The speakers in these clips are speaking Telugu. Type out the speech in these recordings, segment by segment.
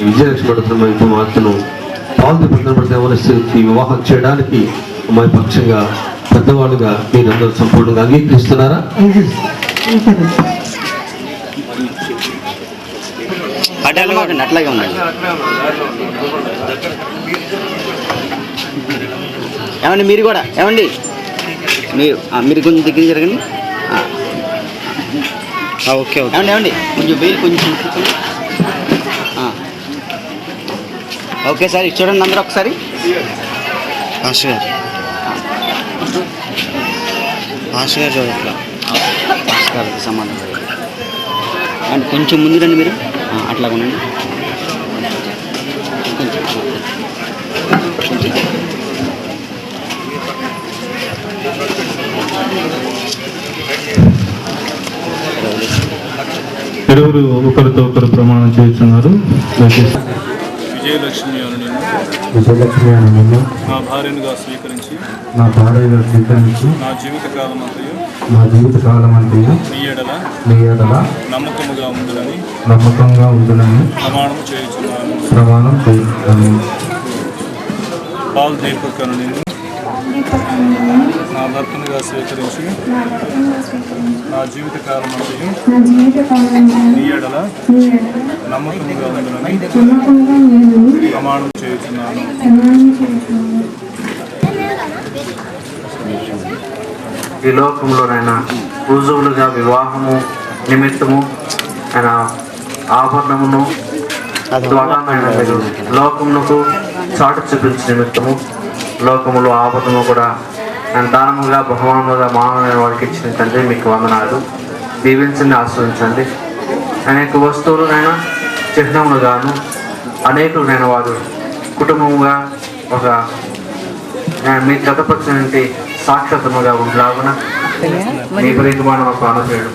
విజయలక్ష్మి అడుగుతున్న కుమార్తెను పాలు పడితే ఈ వివాహం చేయడానికి అమ్మాయి పక్షంగా పెద్దవాళ్ళుగా మీరందరూ సంపూర్ణంగా అంగీకరిస్తున్నారా? అట్లాగే ఉండండి. ఏమండి మీరు కూడా ఏమండి మీరు కొంచెం దగ్గర జరగండి. ఓకే ఓకే ఏమండి కొంచెం వెయిల్ కొంచెం ఓకే సార్ చూడండి అందరూ ఒకసారి. ఆశగారు చూడట్లా ఆశగారికి సంబంధం అండ్ కొంచెం ముందు రండి మీరు అట్లా ఉండండి. కొంచెం ఇరువురు ఒకరితో ఒకరు ప్రమాణం చేస్తున్నారు. విజయలక్ష్మి అని నిన్ను నా భార్యగా స్వీకరించి నా జీవిత కాలం అంతయు నీ ఎడల నమ్మకంగా ఉండునని ప్రమాణం చేయుచున్నాను. పాల్ దీపక్ అని నిన్ను నా భర్తనుగా స్వీకరించి నా జీవిత కాలం అంతయు నీ ఎడల నమ్మకంగా ఉండునని ప్రమాణం చేయుచున్నాను. ఈ లోకంలోనైనా రుజువులుగా వివాహము నిమిత్తము ఆయన ఆభరణమును ద్వారా లోకమునకు చాటు చూపించే నిమిత్తము లోకములో ఆభరణము కూడా ఆయన దానముగా బహుమానముగా మానవ వారికి ఇచ్చిన తండ్రి మీకు వందనాలు. దీవించండి, ఆస్వాదించండి. అనేక వస్తువులనైనా చిహ్నములుగాను అనేకులైన వారు కుటుంబముగా ఒక మీ గతపరిచినటువంటి సాక్షాత్ముగా ఉండలాగున మీ ప్రియకుమారుడు మాకు అనుగ్రహించు.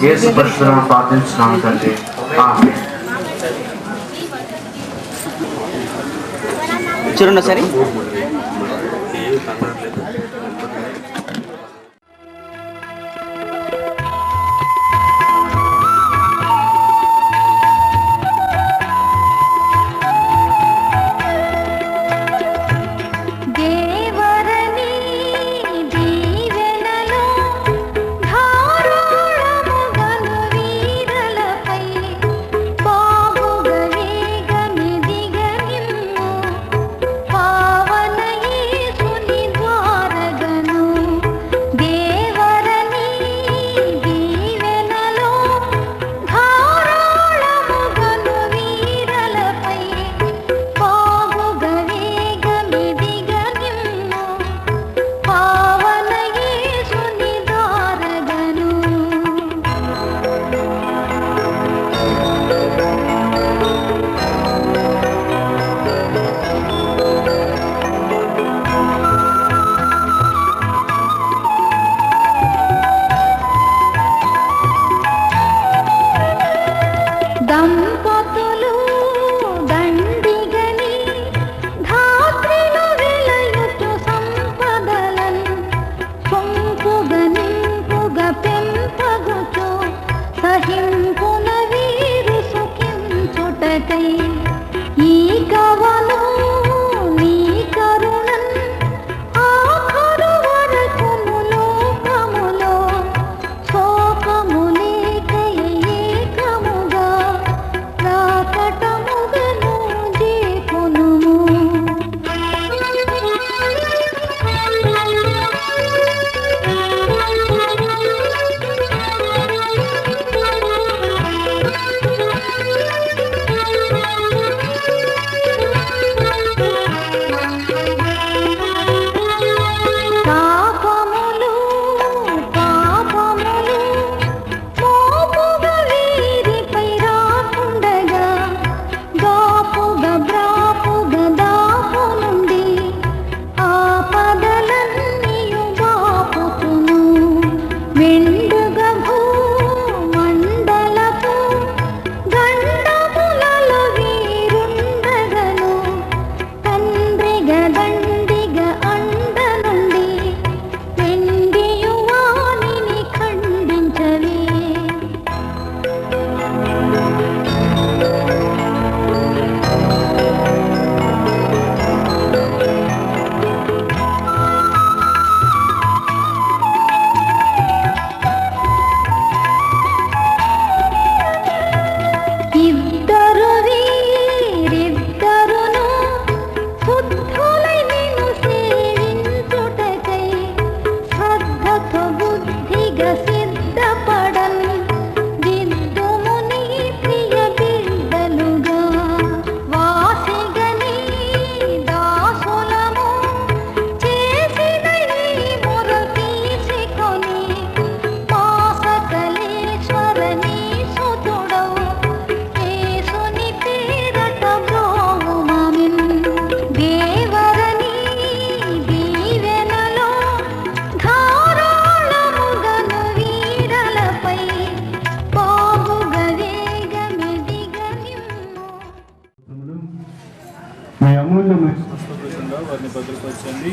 యేసు పరిశుద్ధులను ప్రార్థించున్నాను తండ్రి. చూడండి సరే. అమూల్యమైన వారిని భద్రపరచండి.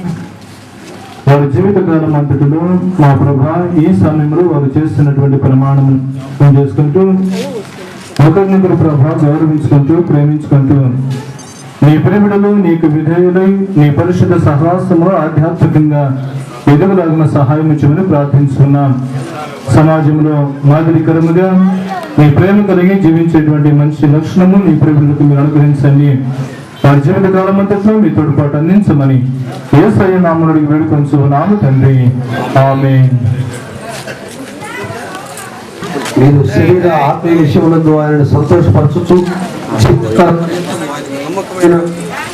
వారి జీవితకాలం అంతటిలో మా ప్రభా ఈ సమయంలో వారు చేస్తున్నటువంటి ప్రమాణం చేసుకుంటూ ఒకరినొకరు ప్రభా గౌరవించుకుంటూ ప్రేమించుకుంటూ నీ ప్రేమిడలు నీకు విధేయులై నీ పరిశుద్ధ సహవాసము ఆధ్యాత్మికంగా ఎదుగులాగిన సహాయం ఇచ్చమని ప్రార్థించుకున్నాం. సమాజంలో మాదిరికరముగా నీ ప్రేమ కలిగి జీవించేటువంటి మంచి లక్షణము నీ ప్రేమిలకు మీరు అనుగ్రహించండి. వారి జీవిత కాలం అంతట్లో మీ తోడ్పాటు అందించమని యేసయ్య నామములో వేడుకొంచున్నాము తండ్రి. ఆమేన్. మీరు శరీర ఆత్మీయ విషయములందు ఆయనను సంతోషపరచుచు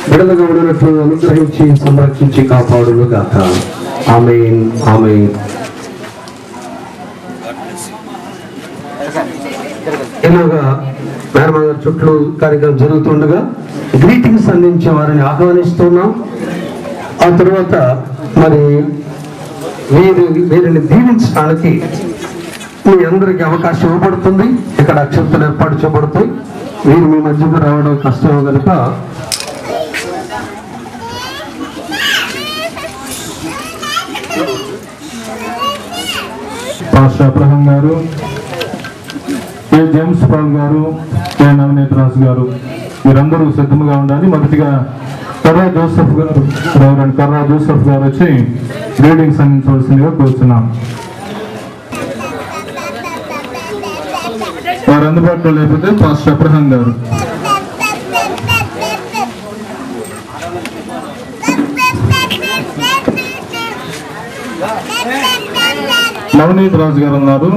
బిడలుగా ఉండినట్లు అనుగ్రహించి సంరక్షించి కాపాడును గాక. ఆమేన్. ఆమేన్. ఇలాగా మేనమామ చుట్టూ కార్యక్రమం జరుగుతుండగా గ్రీటింగ్స్ అందించే వారిని ఆహ్వానిస్తున్నాం. ఆ తర్వాత మరి వీరిని దీవించడానికి మీ అందరికీ అవకాశం ఇవ్వబడుతుంది. ఇక్కడ అక్షంతలు ఏర్పాటు చేయబడతాయి. వీరు మీ మధ్యకు రావడం కష్టం కనుక పాస్టర్ అబ్రహం గారు, కె జేమ్స్ పాల్ గారు, కె నవనీత్ రాజు గారు మీరందరూ సిద్ధంగా ఉండాలి. మొదటిగా కర్రా జోసెఫ్ గారు వచ్చి గ్రీటింగ్స్ అందించవలసిందిగా కోరుతున్నాం. వారు అందుబాటులో లేకపోతే పాస్టర్ అబ్రహం గారు. నవనీత్ రాజు గారు ఉన్నారు,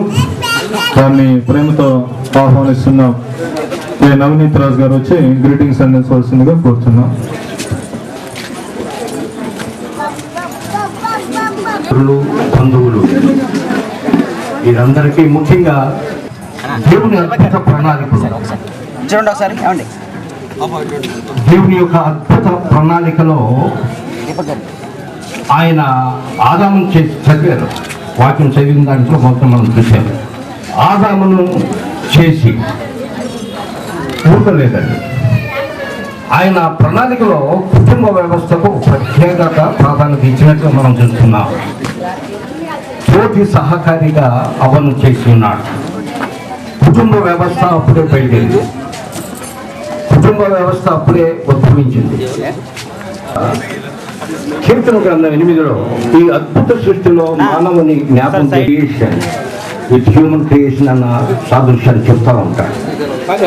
వారిని ప్రేమతో ఆహ్వానిస్తున్నాం. నవనీత్ రాజు గారు వచ్చి గ్రీటింగ్స్ అందించవలసిందిగా కోరుతున్నాం. బంధువులు వీరందరికీ ముఖ్యంగా దేవుని అద్భుత ప్రణాళికలు, చూడండి ఒకసారి ఏమండి దేవుని యొక్క అద్భుత ప్రణాళికలో ఆయన ఆదామును చేసి చదివారు. వాక్యం చదివిన దాంట్లో మొత్తం మనం చూసాము. ఆదామును చేసి ఊరుకోలేదండి. ఆయన ప్రణాళికలో కుటుంబ వ్యవస్థకు ప్రత్యేకత ప్రాధాన్యత ఇచ్చినట్లు మనం చూస్తున్నాం. తోటి సహకారిగా అవను చేసి ఉన్నాడు. కుటుంబ వ్యవస్థ అప్పుడే బయలుదేరింది. కుటుంబ వ్యవస్థ అప్పుడే ఉద్భవించింది. కీర్తన గ్రంథం 8లో ఈ అద్భుత సృష్టిలో మానవుని జ్ఞాపకం క్రియేషన్ విత్ హ్యూమన్ క్రియేషన్ అన్న సాదృశ్యాన్ని చెప్తా ఉంటాడు.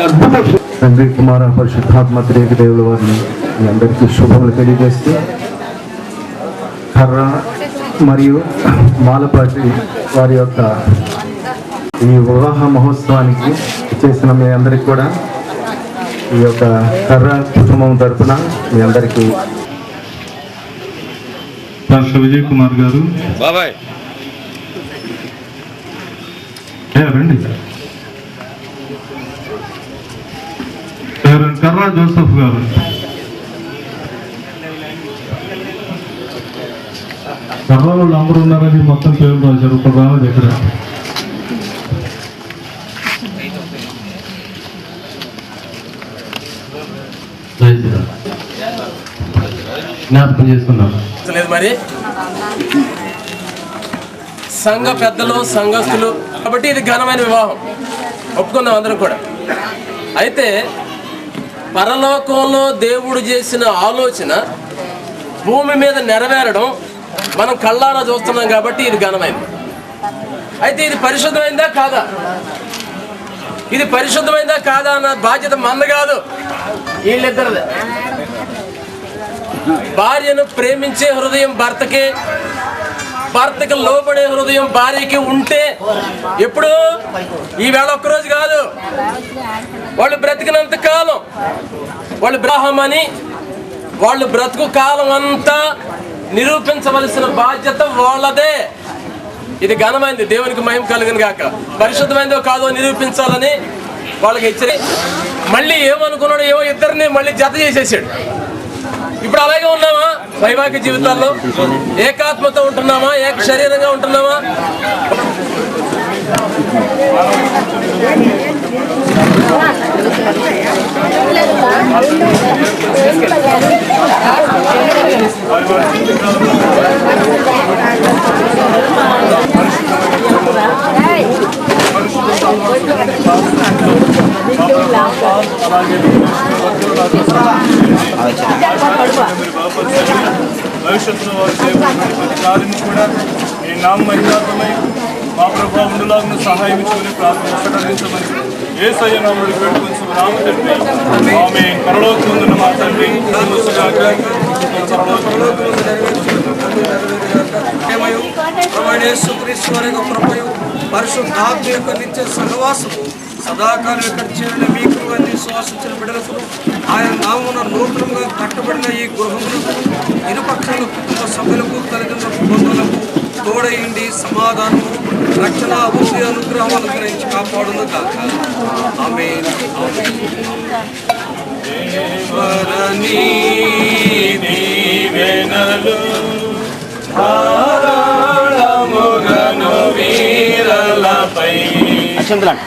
అద్భుత తండ్రి కుమార పరిశుద్ధాత్మ త్రియేక దేవుల వారిని మీ అందరికీ శుభములు తెలియజేస్తూ కర్ర మరియు మాలపాటి వారి యొక్క ఈ వివాహ మహోత్సవానికి చేసిన మీ అందరికి కూడా ఈ యొక్క కర్ర కుటుంబం తరఫున మీ అందరికీ డాక్టర్ విజయ్ కుమార్ గారు, రండి. కర్రా జోసెఫ్ గారు, కర్రా వాళ్ళు అందరూ ఉన్నారని మొత్తం పేరు రాశారు. ఒక రావాలి దగ్గర జ్ఞాపకం చేసుకున్నాం. మరి సంఘ పెద్దలు సంఘస్థులు కాబట్టి ఇది ఘనమైన వివాహం ఒప్పుకుందాం అందరం కూడా. అయితే పరలోకంలో దేవుడు చేసిన ఆలోచన భూమి మీద నెరవేరడం మనం కళ్ళారా చూస్తున్నాం కాబట్టి ఇది ఘనమైంది. అయితే ఇది పరిశుద్ధమైందా కాదా, ఇది పరిశుద్ధమైందా కాదా అన్న బాధ్యత మంద కాదు, వీళ్ళిద్దరిదే. భార్యను ప్రేమించే హృదయం భర్తకి, భర్తకి లోబడే హృదయం భార్యకి ఉంటే ఎప్పుడు ఈవేళ ఒక్కరోజు కాదు, వాళ్ళు బ్రతికినంత కాలం, వాళ్ళు బ్రాహ్మని వాళ్ళు బ్రతుకు కాలం అంతా నిరూపించవలసిన బాధ్యత వాళ్ళదే. ఇది ఘనమైంది, దేవునికి మహిమ కలుగును గాక. పరిశుద్ధమైందో కాదో నిరూపించాలని వాళ్ళకి హెచ్చరి. మళ్ళీ ఏమనుకున్నాడు, ఏమో ఇద్దరిని మళ్ళీ జత చేసేసాడు. ఇప్పుడు అలాగే ఉన్నామా? వైవాహిక జీవితాల్లో ఏకాత్మతో ఉంటున్నామా? ఏక శరీరంగా ఉంటున్నామా? అలాగే భవిష్యత్తులో వారు చేయబోతున్న ప్రతి కార్యం కూడా ఈ నామ మహిళార్థమై మా ప్రభావ ఉండులాగా సహాయం ఇచ్చుకుని ప్రార్థించమని యేసయ్య నామములో వేడుకొంచున్నాము తండ్రి. ఆమె పరలోకమందున్న మా తండ్రి పరిశుద్ధాత్మ యొక్క నిత్య సహవాసము సదాకాలం ఇక్కడ చేరిన మీకు విశ్వాసించిన బిడ్డలకు ఆయన నామమున నూతనంగా కట్టబడిన ఈ గృహములకు ఇరుపక్షాల కుటుంబ సభ్యులకు తల్లిదండ్రులకు బంధువులకు తోడయిండి సమాధానము రక్షణ అభివృద్ధి అనుగ్రహం అనుగ్రహించి కాపాడును కాక. ఆమేన్. అక్షంతలాంటి